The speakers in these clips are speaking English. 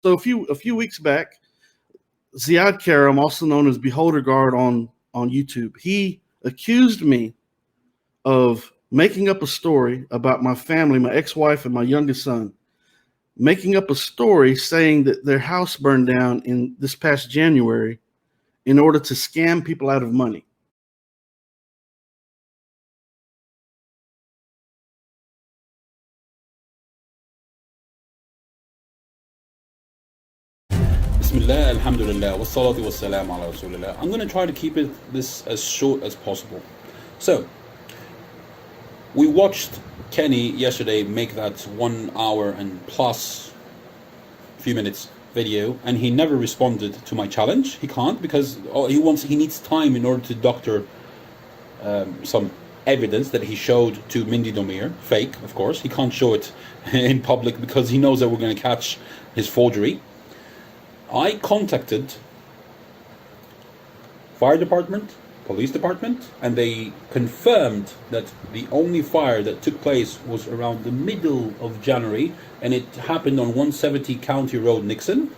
So a few weeks back, Ziyad Karam, also known as Beholderguard on YouTube, he accused me of making up a story about my family, my ex-wife, and my youngest son. Making up a story saying that their house burned down in this past January in order to scam people out of money. Bismillah, alhamdulillah, wassalatu wassalamu ala rasulillah. I'm going to try to keep this as short as possible. So, we watched Kenny yesterday make that 1 hour and plus few minutes video, and he never responded to my challenge. He can't because he needs time in order to doctor some evidence that he showed to Mindy Domer, fake, of course. He can't show it in public because he knows that we're going to catch his forgery. I contacted fire department, police department, and they confirmed that the only fire that took place was around the middle of January, and it happened on 170 County Road, Nixon.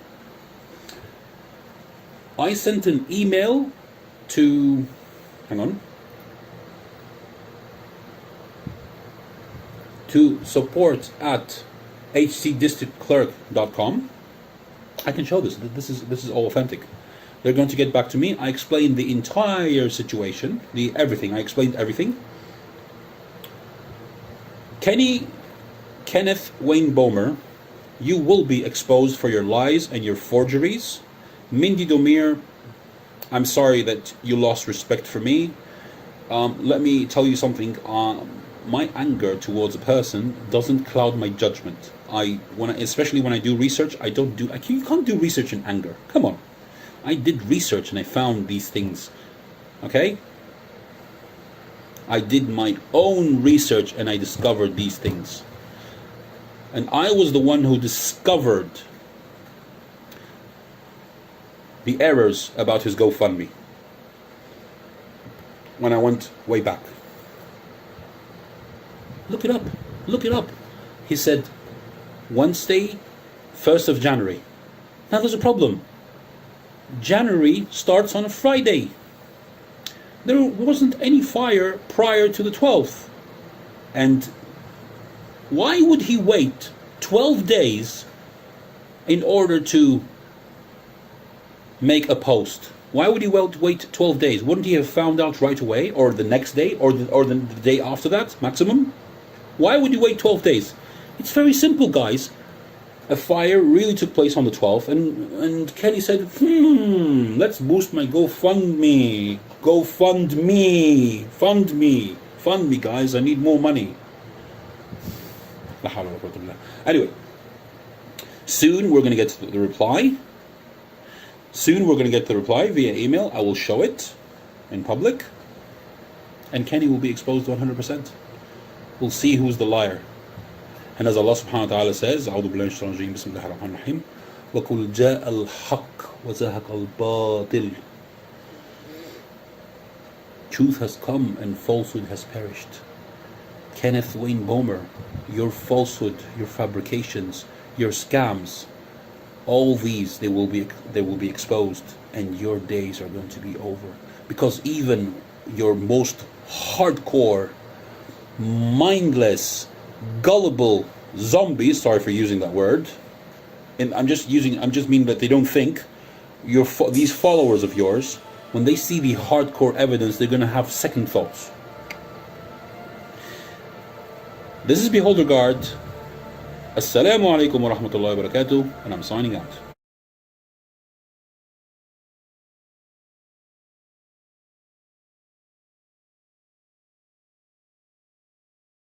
I sent an email to, to support@hcdistrictclerk.com. I can show this. This is all authentic. They're going to get back to me. I explained the entire situation, everything. I explained everything. Kenneth Wayne Bomer, you will be exposed for your lies and your forgeries. Mindy Domer, I'm sorry that you lost respect for me. Let me tell you something. My anger towards a person doesn't cloud my judgment. Especially when I do research, you can't do research in anger. Come on. I did research and I found these things. Okay? I did my own research and I discovered these things. And I was the one who discovered the errors about his GoFundMe when I went way back. Look it up. Look it up. He said Wednesday, 1st of January. Now there's a problem. January starts on a Friday. There wasn't any fire prior to the 12th. And why would he wait 12 days in order to make a post? Why would he wait 12 days? Wouldn't he have found out right away, or the next day, or the day after that, maximum? Why would you wait 12 days? It's very simple, guys. A fire really took place on the 12th, and Kenny said, let's boost my GoFundMe. Fund me, guys. I need more money. Anyway, soon we're going to get the reply. Soon we're going to get the reply via email. I will show it in public, and Kenny will be exposed 100%. We'll see who's the liar. And as Allah subhanahu wa ta'ala says, أعوذ بالله من الشيطان الرجيم بسم الله الرحمن الرحيم وقل جاء الحق وزهق الباطل. Truth has come and falsehood has perished. Kenneth Wayne Bomer, your falsehood, your fabrications, your scams, all these they will be exposed, and your days are going to be over. Because even your most hardcore, mindless, gullible zombies, sorry for using that word, and I'm just meaning that they don't think, these followers of yours, when they see the hardcore evidence, they're going to have second thoughts. This is Beholderguard. Assalamu alaikum wa rahmatullahi wa barakatuh, and I'm signing out.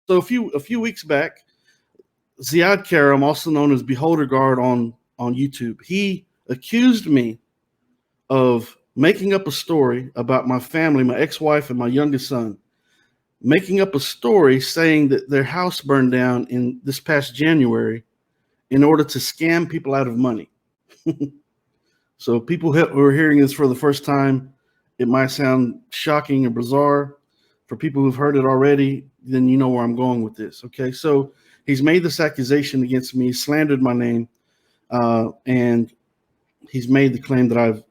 So a few weeks back, Ziyad Karam, also known as Beholderguard on YouTube, he accused me of making up a story about my family, my ex-wife, and my youngest son. Making up a story saying that their house burned down in this past January in order to scam people out of money. So people who are hearing this for the first time, it might sound shocking or bizarre. For people who've heard it already, then you know where I'm going with this. Okay, so he's made this accusation against me, slandered my name, and he's made the claim that I've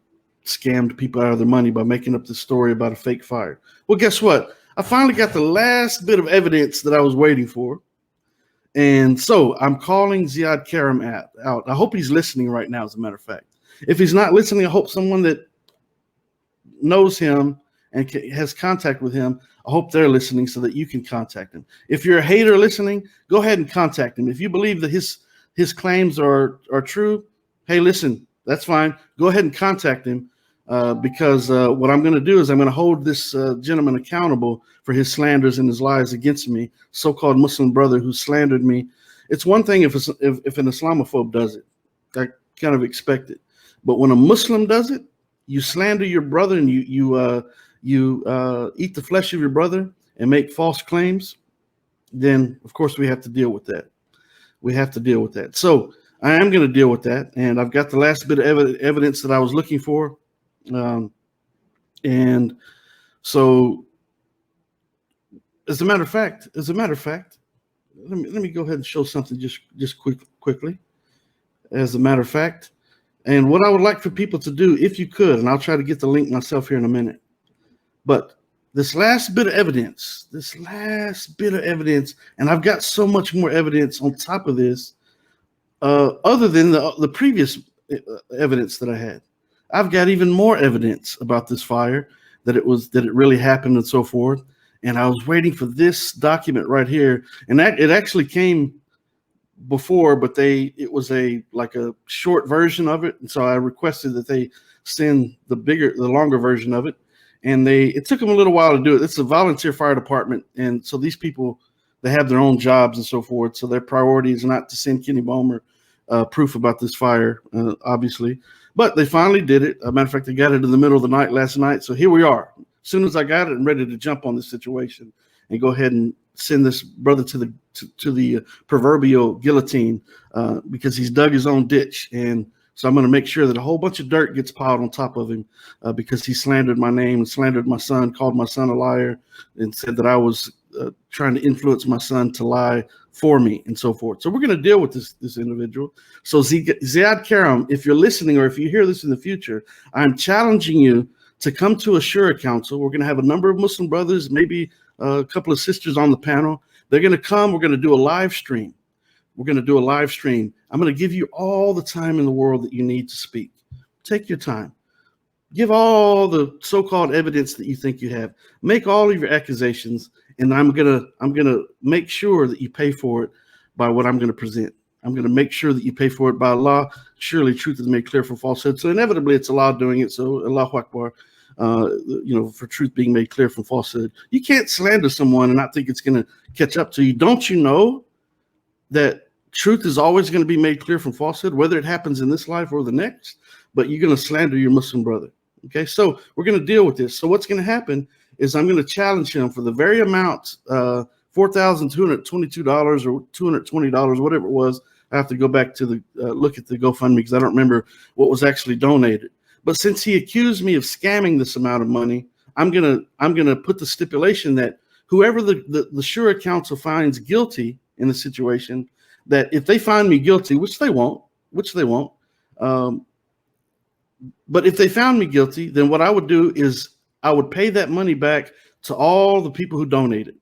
scammed people out of their money by making up this story about a fake fire. Well, guess what? I finally got the last bit of evidence that I was waiting for. And so I'm calling Ziyad Karam out. I hope he's listening right now, as a matter of fact. If he's not listening, I hope someone that knows him and has contact with him, I hope they're listening so that you can contact him. If you're a hater listening, go ahead and contact him. If you believe that his claims are true, hey, listen, that's fine. Go ahead and contact him because what I'm going to do is I'm going to hold this gentleman accountable for his slanders and his lies against me, so-called Muslim brother who slandered me. It's one thing if an Islamophobe does it. I kind of expect it. But when a Muslim does it, you slander your brother and you eat the flesh of your brother and make false claims, then of course we have to deal with that. We have to deal with that. So I am going to deal with that, and I've got the last bit of evidence that I was looking for, and so as a matter of fact, let me go ahead and show something just quickly. As a matter of fact, and what I would like for people to do, if you could, and I'll try to get the link myself here in a minute, but this last bit of evidence, and I've got so much more evidence on top of this, other than the previous evidence that I had. I've got even more evidence about this fire, that it really happened and so forth. And I was waiting for this document right here, and it actually came before, but it was like a short version of it, and so I requested that they send the longer version of it. And it took them a little while to do it. It's a volunteer fire department, and so these people, they have their own jobs and so forth. So their priority is not to send Kenny Bomer proof about this fire, obviously. But they finally did it. As a matter of fact, they got it in the middle of the night last night. So here we are. As soon as I got it, I'm ready to jump on this situation and go ahead and send this brother to the proverbial guillotine because he's dug his own ditch. And so I'm going to make sure that a whole bunch of dirt gets piled on top of him because he slandered my name and slandered my son, called my son a liar, and said that I was trying to influence my son to lie for me and so forth. So we're going to deal with this individual. So Ziyad Karam, if you're listening or if you hear this in the future, I'm challenging you to come to a Shura Council. We're going to have a number of Muslim brothers, maybe a couple of sisters on the panel. They're going to come. We're going to do a live stream. I'm going to give you all the time in the world that you need to speak. Take your time. Give all the so-called evidence that you think you have. Make all of your accusations, and I'm gonna make sure that you pay for it by what I'm going to present. I'm going to make sure that you pay for it by Allah. Surely truth is made clear from falsehood. So inevitably it's Allah doing it. So Allahu Akbar, for truth being made clear from falsehood. You can't slander someone and not think it's going to catch up to you. Don't you know that truth is always going to be made clear from falsehood, whether it happens in this life or the next? But you're going to slander your Muslim brother. Okay, so we're going to deal with this. So what's going to happen is I'm going to challenge him for the very amount, $4,222 or $220, whatever it was. I have to go back to the look at the GoFundMe because I don't remember what was actually donated. But since he accused me of scamming this amount of money, I'm gonna put the stipulation that whoever the Shura Council finds guilty in the situation, that if they find me guilty, which they won't, but if they found me guilty, then what I would do is I would pay that money back to all the people who donated.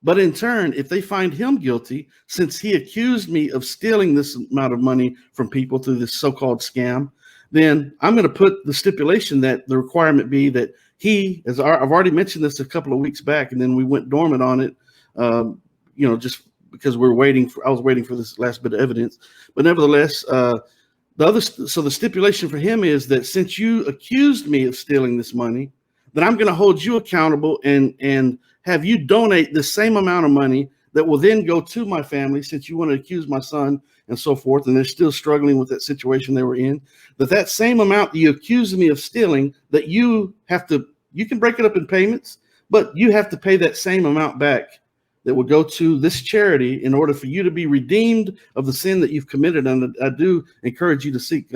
But in turn, if they find him guilty, since he accused me of stealing this amount of money from people through this so-called scam, then I'm going to put the stipulation that the requirement be that he, as I've already mentioned this a couple of weeks back, and then we went dormant on it, just because I was waiting for this last bit of evidence. But nevertheless, the stipulation for him is that since you accused me of stealing this money, then I'm going to hold you accountable and have you donate the same amount of money that will then go to my family, since you want to accuse my son and so forth, and they're still struggling with that situation they were in, that same amount that you accused me of stealing, that you can break it up in payments, but you have to pay that same amount back that will go to this charity in order for you to be redeemed of the sin that you've committed. And I do encourage you to seek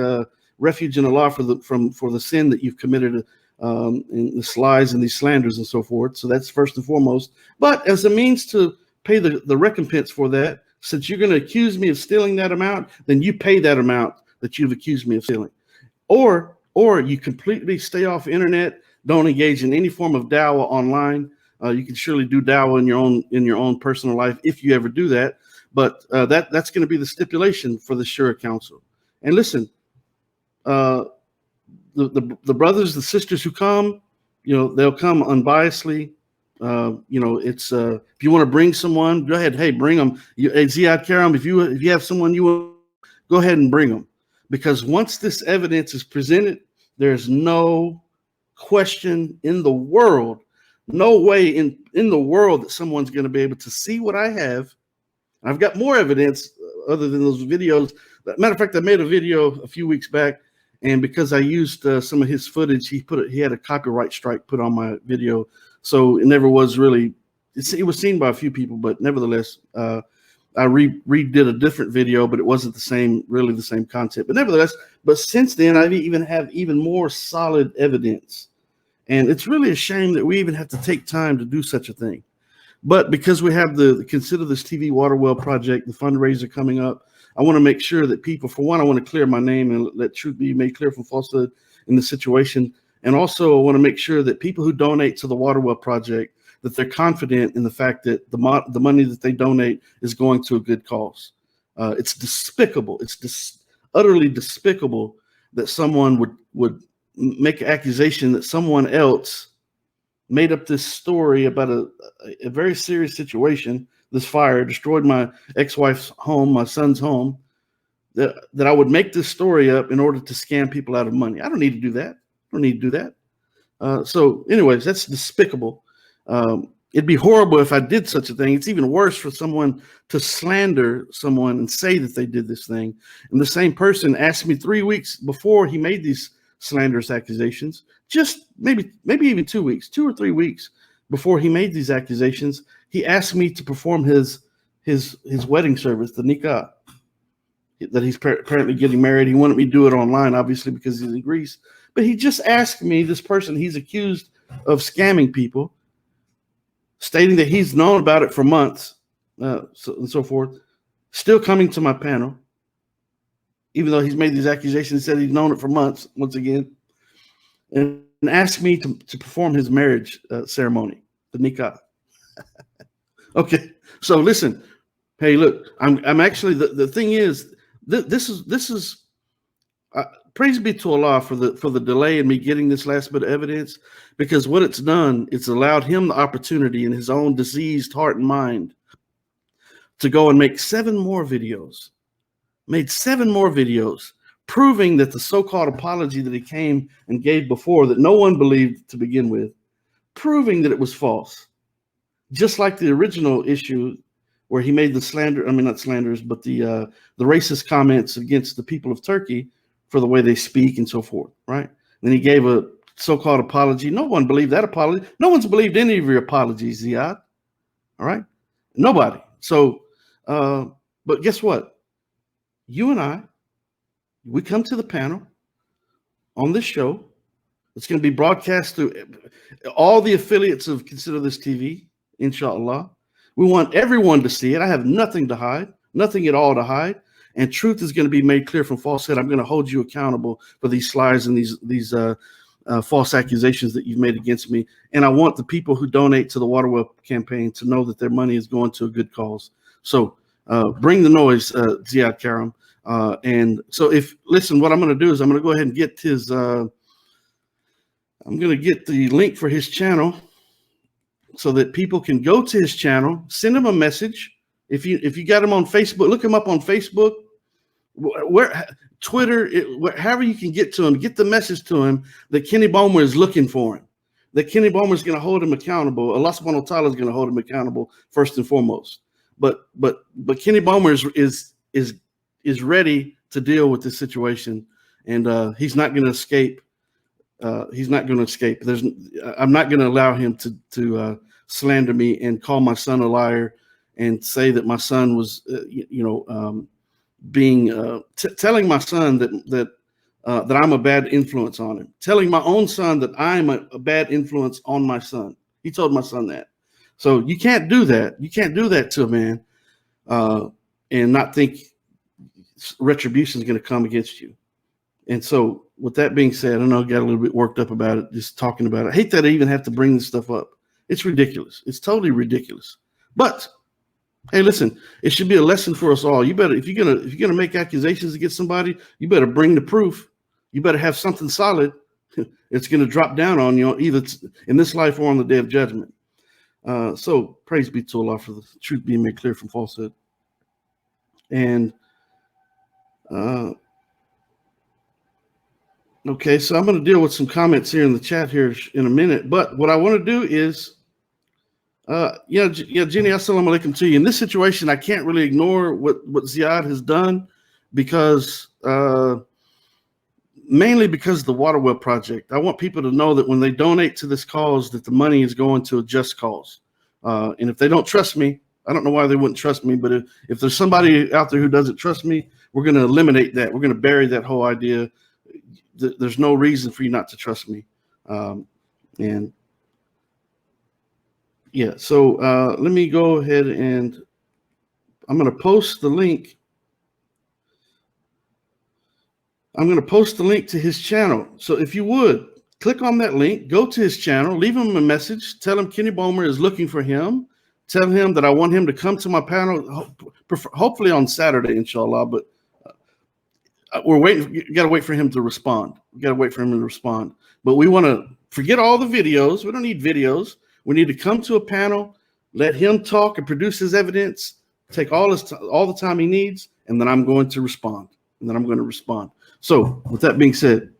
refuge in Allah for the sin that you've committed in the lies and these slanders and so forth. So that's first and foremost. But as a means to pay the recompense for that, since you're going to accuse me of stealing that amount, then you pay that amount that you've accused me of stealing. Or you completely stay off the internet, don't engage in any form of dawah online. You can surely do dawah in your own personal life if you ever do that. But that's going to be the stipulation for the Shura Council. And listen, the brothers, the sisters who come, they'll come unbiasedly. It's if you want to bring someone, go ahead. Hey, bring them. Hey, Ziyad Karam, if you have someone you want, go ahead and bring them. Because once this evidence is presented, there's no question in the world, no way in the world that someone's going to be able to see what I have. I've got more evidence other than those videos. Matter of fact, I made a video a few weeks back, and because I used some of his footage, he had a copyright strike put on my video, so it never was really. It was seen by a few people, but nevertheless, I redid a different video, but it wasn't really the same content. But nevertheless, since then, I even have even more solid evidence, and it's really a shame that we even have to take time to do such a thing. But because we have the Consider This TV Water Well project, the fundraiser coming up, I want to make sure that people, for one, I want to clear my name and let truth be made clear from falsehood in the situation. And also I want to make sure that people who donate to the Water Well project, that they're confident in the fact that the money that they donate is going to a good cause. It's despicable. It's utterly despicable that someone would make an accusation that someone else made up this story about a very serious situation. This fire destroyed my ex-wife's home, my son's home, that I would make this story up in order to scam people out of money. I don't need to do that. I don't need to do that. So anyways, that's despicable. It'd be horrible if I did such a thing. It's even worse for someone to slander someone and say that they did this thing. And the same person asked me 3 weeks before he made these slanderous accusations, just maybe even 2 weeks, 2 or 3 weeks before he made these accusations, he asked me to perform his wedding service, the nikah, that he's apparently getting married. He wanted me to do it online, obviously, because he's in Greece. But he just asked me, this person he's accused of scamming people, stating that he's known about it for months, and so forth, still coming to my panel, even though he's made these accusations, said he's known it for months, once again, and asked me to perform his marriage ceremony, the nikah. Okay, so listen, hey, look, I'm actually, the thing is, this is praise be to Allah for the delay in me getting this last bit of evidence, because what it's done, it's allowed him the opportunity in his own diseased heart and mind to go and make 7 more videos, proving that the so-called apology that he came and gave before, that no one believed to begin with, proving that it was false. Just like the original issue where he made the not slanders, but the racist comments against the people of Turkey for the way they speak and so forth, right? Then he gave a so-called apology. No one believed that apology. No one's believed any of your apologies, Ziyad. All right? Nobody. So, but guess what? You and we come to the panel on this show. It's going to be broadcast through all the affiliates of Consider This TV, inshallah. We want everyone to see it. I have nothing to hide, nothing at all to hide. And truth is going to be made clear from falsehood. I'm going to hold you accountable for these lies and these false accusations that you've made against me. And I want the people who donate to the Water Well campaign to know that their money is going to a good cause. So bring the noise, Ziyad Karam. And so listen, what I'm going to do is I'm going to go ahead and get I'm going to get the link for his channel so that people can go to his channel, send him a message. If you got him on Facebook, look him up on Facebook, Twitter, however you can get to him, get the message to him that Kenny Bomer is looking for him, that Kenny Bomer is going to hold him accountable. Allah subhanahu wa ta'ala is going to hold him accountable first and foremost. But Kenny Bomer is ready to deal with this situation, and he's not going to escape. He's not going to escape. I'm not going to allow him to slander me and call my son a liar and say that my son was, telling my son that I'm a bad influence on him, telling my own son that I'm a bad influence on my son. He told my son that. So you can't do that. You can't do that to a man. and not think retribution is going to come against you. And so with that being said, I know I got a little bit worked up about it, just talking about it. I hate that I even have to bring this stuff up. It's ridiculous. It's totally ridiculous. But hey, listen, it should be a lesson for us all. You better, if you're gonna make accusations against somebody, you better bring the proof. You better have something solid. It's going to drop down on you, either in this life or on the day of judgment. So praise be to Allah for the truth being made clear from falsehood. And okay, so I'm going to deal with some comments here in the chat here in a minute. But what I want to do is, Jenny, assalamu alaikum to you. In this situation, I can't really ignore what Ziyad has done because mainly because of the water well project. I want people to know that when they donate to this cause, that the money is going to a just cause. And if they don't trust me, I don't know why they wouldn't trust me, but if there's somebody out there who doesn't trust me, we're going to eliminate that. We're going to bury that whole idea. There's no reason for you not to trust me. And yeah, so let me go ahead and I'm going to post the link. I'm going to post the link to his channel. So if you would, click on that link, go to his channel, leave him a message, tell him Kenny Bomer is looking for him, tell him that I want him to come to my panel, hopefully on Saturday, inshallah, but we're waiting. You got to wait for him to respond. We got to wait for him to respond. But we want to forget all the videos. We don't need videos. We need to come to a panel, let him talk and produce his evidence, take all the time he needs, and then I'm going to respond. So with that being said,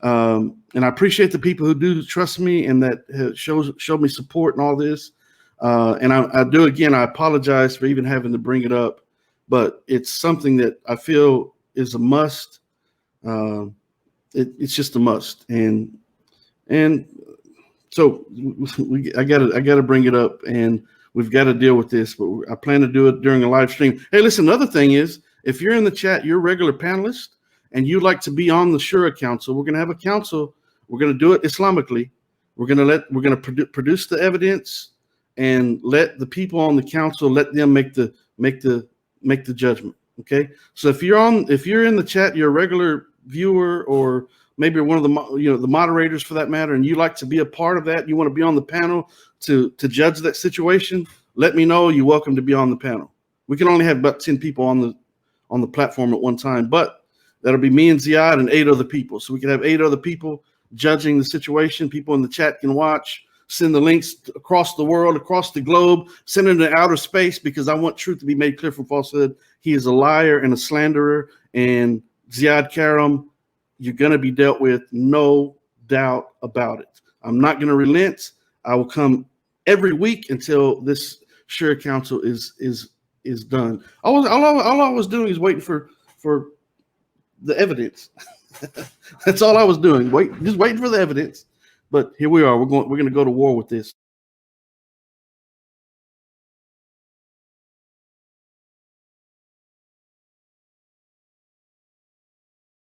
and I appreciate the people who do trust me and that showed me support and all this. And I do, again, I apologize for even having to bring it up, but it's something that I feel is a must. It's just a must. And so I gotta bring it up, and we've got to deal with this, but I plan to do it during a live stream. Hey, listen, another thing is, if you're in the chat, you're a regular panelist, and you'd like to be on the Shura Council, we're going to have a council. We're going to do it Islamically. We're going to produce the evidence and let the people on the council, let them make the judgment. Okay. So if you're in the chat, you're a regular viewer, or maybe one of the moderators for that matter, and you like to be a part of that, you want to be on the panel to judge that situation, let me know. You're welcome to be on the panel. We can only have about 10 people on the platform at one time, but that'll be me and Ziyad and 8 other people. So we can have 8 other people judging the situation. People in the chat can watch, send the links across the world, across the globe, send it into outer space, because I want truth to be made clear from falsehood. He is a liar and a slanderer. And Ziyad Karam, you're going to be dealt with, no doubt about it. I'm not going to relent. I will come every week until this Shura Council is done. All I was doing is waiting for the evidence. That's all I was doing. Just waiting for the evidence. But here we are. We're going to go to war with this.